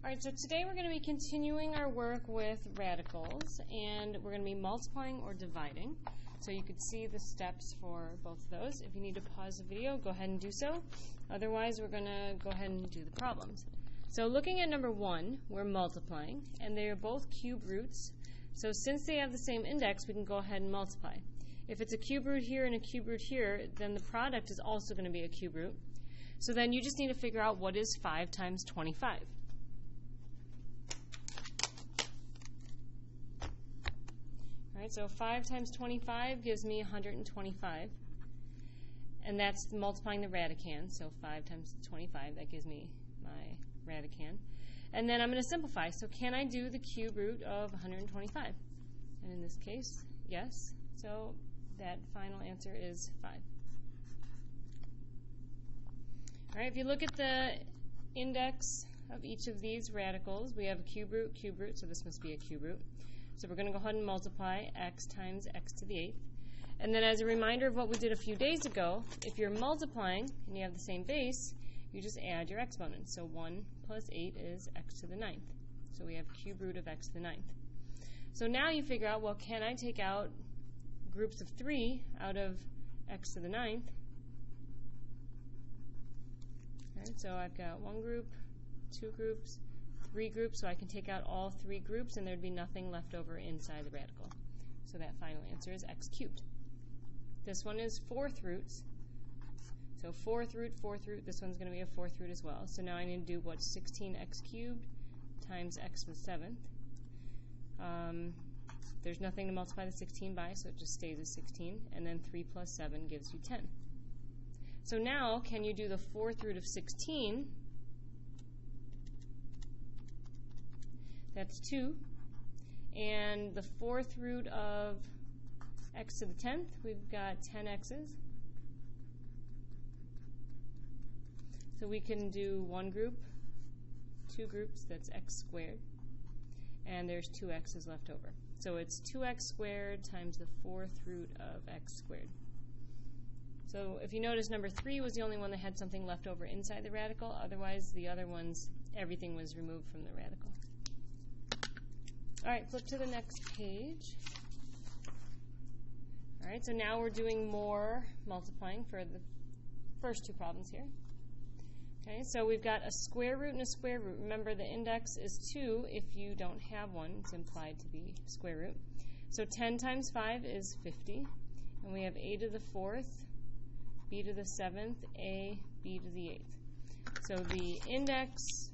Alright, so today we're going to be continuing our work with radicals, and we're going to be multiplying or dividing. So you could see the steps for both of those. If you need to pause the video, go ahead and do so. Otherwise, we're going to go ahead and do the problems. So looking at number 1, we're multiplying, and they are both cube roots. So since they have the same index, we can go ahead and multiply. If it's a cube root here and a cube root here, then the product is also going to be a cube root. So then you just need to figure out what is 5 times 25. Alright, so 5 times 25 gives me 125. And that's multiplying the radicand. So 5 times 25, that gives me my radicand. And then I'm going to simplify. So can I do the cube root of 125? And in this case, yes. So that final answer is 5. Alright, if you look at the index of each of these radicals, we have a cube root, so this must be a cube root. So we're going to go ahead and multiply x times x to the 8th. And then as a reminder of what we did a few days ago, if you're multiplying and you have the same base, you just add your exponents. So 1 plus 8 is x to the 9th. So we have cube root of x to the 9th. So now you figure out, well, can I take out groups of 3 out of x to the 9th? Alright, so I've got 1 group, 2 groups, 3 groups, so I can take out all 3 groups and there'd be nothing left over inside the radical. So that final answer is x cubed. This one is 4th roots. So 4th root, this one's going to be a 4th root as well. So now I need to do what's 16x cubed times x to the 7th. There's nothing to multiply the 16 by, so it just stays as 16. And then 3 plus 7 gives you 10. So now, can you do the 4th root of 16? That's 2. And the 4th root of x to the 10th, we've got 10 x's. So we can do 1 group, 2 groups, that's x squared. And there's 2 x's left over. So it's 2x squared times the 4th root of x squared. So if you notice, number 3 was the only one that had something left over inside the radical. Otherwise, the other ones, everything was removed from the radical. All right, flip to the next page. All right, so now we're doing more multiplying for the first 2 problems here. Okay, so we've got a square root and a square root. Remember, the index is 2 if you don't have one. It's implied to be square root. So 10 times 5 is 50. And we have a to the 4th, b to the 7th, a, b to the 8th. So the index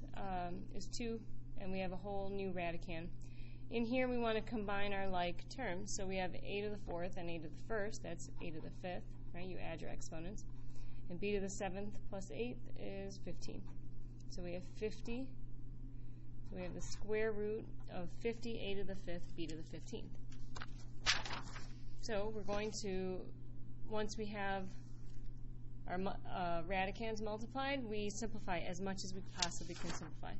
is 2, and we have a whole new radicand. In here, we want to combine our like terms. So we have a to the 4th and a to the 1st. That's a to the 5th, right? You add your exponents. And b to the 7th plus 8th is 15. So we have 50. So we have the square root of 50, a to the 5th, b to the 15th. So we're going to, once we have our radicands multiplied, we simplify as much as we possibly can simplify.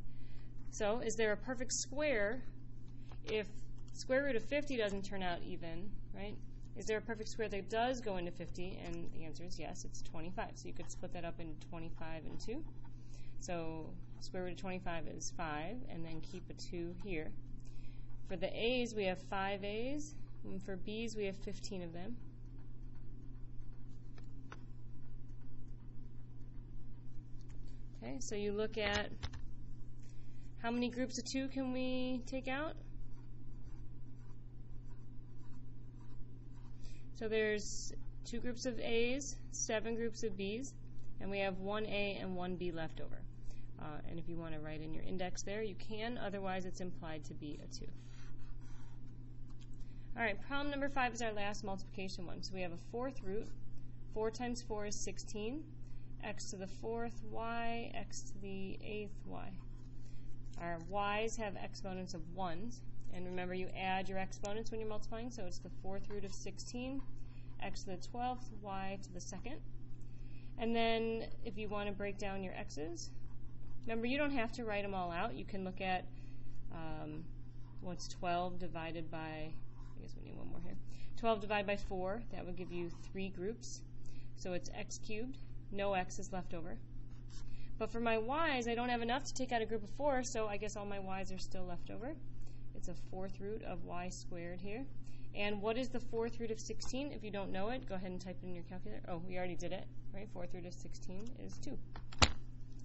So is there a perfect square if square root of 50 doesn't turn out even, right? Is there a perfect square that does go into 50? And the answer is yes, it's 25. So you could split that up into 25 and 2. So square root of 25 is 5, and then keep a 2 here. For the a's, we have 5 a's, and for b's, we have 15 of them. Okay, so you look at how many groups of 2 can we take out? So there's 2 groups of A's, 7 groups of B's, and we have 1 A and 1 B left over. And if you want to write in your index there, you can. Otherwise, it's implied to be a 2. All right, problem number 5 is our last multiplication one. So we have a 4th root. 4 times 4 is 16. X to the 4th y, x to the 8th y. Our y's have exponents of 1s. And remember, you add your exponents when you're multiplying. So it's the 4th root of 16, x to the 12th, y to the 2nd. And then if you want to break down your x's, remember, you don't have to write them all out. You can look at what's 12 divided by, I guess we need one more here. 12 divided by 4, that would give you 3 groups. So it's x cubed. No x is left over. But for my y's, I don't have enough to take out a group of 4, so I guess all my y's are still left over. It's a 4th root of y squared here. And what is the 4th root of 16? If you don't know it, go ahead and type it in your calculator. Oh, we already did it, right? 4th root of 16 is 2.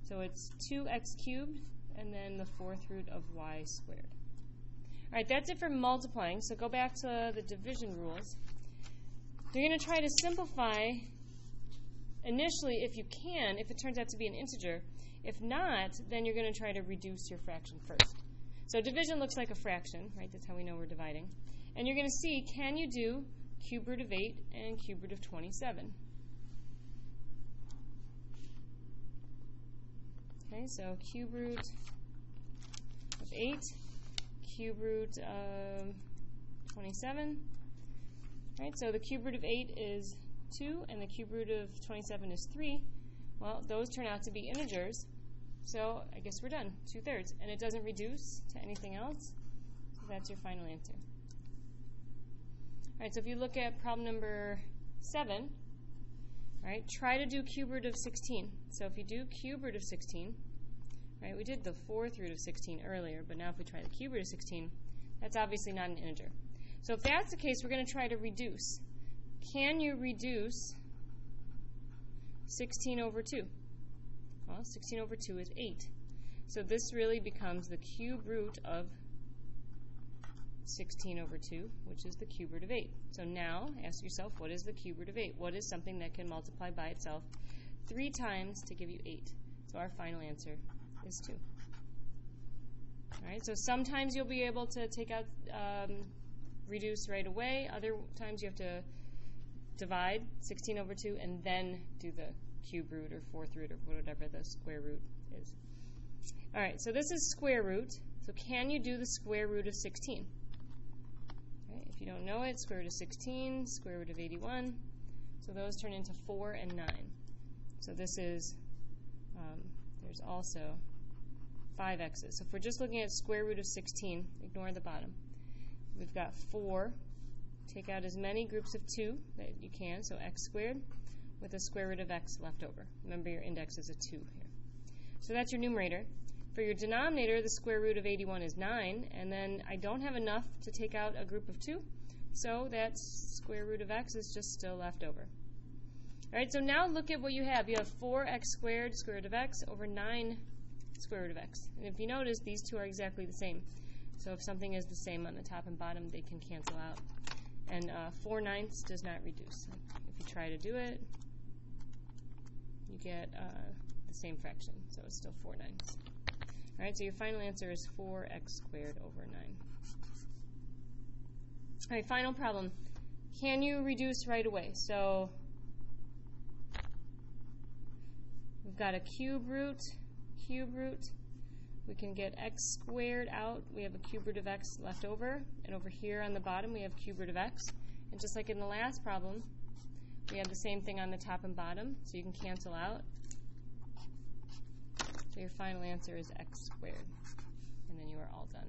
So it's 2x cubed, and then the 4th root of y squared. All right, that's it for multiplying. So go back to the division rules. You're going to try to simplify initially if you can, if it turns out to be an integer. If not, then you're going to try to reduce your fraction first. So division looks like a fraction, right? That's how we know we're dividing. And you're going to see, can you do cube root of 8 and cube root of 27? Okay, so cube root of 8, cube root of 27. Right, so the cube root of 8 is 2, and the cube root of 27 is 3. Well, those turn out to be integers, so I guess we're done, 2/3. And it doesn't reduce to anything else, so that's your final answer. All right, so if you look at problem number 7, right, try to do cube root of 16. So if you do cube root of 16, right, we did the 4th root of 16 earlier, but now if we try the cube root of 16, that's obviously not an integer. So if that's the case, we're going to try to reduce. Can you reduce 16 over 2? Well, 16 over 2 is 8. So this really becomes the cube root of 16 over 2, which is the cube root of 8. So now, ask yourself, what is the cube root of 8? What is something that can multiply by itself 3 times to give you 8? So our final answer is 2. All right, so sometimes you'll be able to take out, reduce right away. Other times you have to divide 16 over 2 and then do the cube root or 4th root or whatever the square root is. All right, so this is square root. So can you do the square root of 16? If you don't know it, square root of 16, square root of 81. So those turn into 4 and 9. So this is, there's also 5 x's. So if we're just looking at square root of 16, ignore the bottom. We've got 4. Take out as many groups of 2 that you can, so x squared, with a square root of x left over. Remember your index is a 2 here. So that's your numerator. For your denominator, the square root of 81 is 9, and then I don't have enough to take out a group of 2, so that square root of x is just still left over. All right, so now look at what you have. You have 4x squared, square root of x, over 9 square root of x. And if you notice, these two are exactly the same. So if something is the same on the top and bottom, they can cancel out. And 4/9 does not reduce. If you try to do it, you get the same fraction, so it's still 4/9. All right, so your final answer is 4x squared over 9. All right, final problem. Can you reduce right away? So we've got a cube root. We can get x squared out. We have a cube root of x left over. And over here on the bottom, we have cube root of x. And just like in the last problem, we have the same thing on the top and bottom, so you can cancel out. So your final answer is x squared. And then you are all done.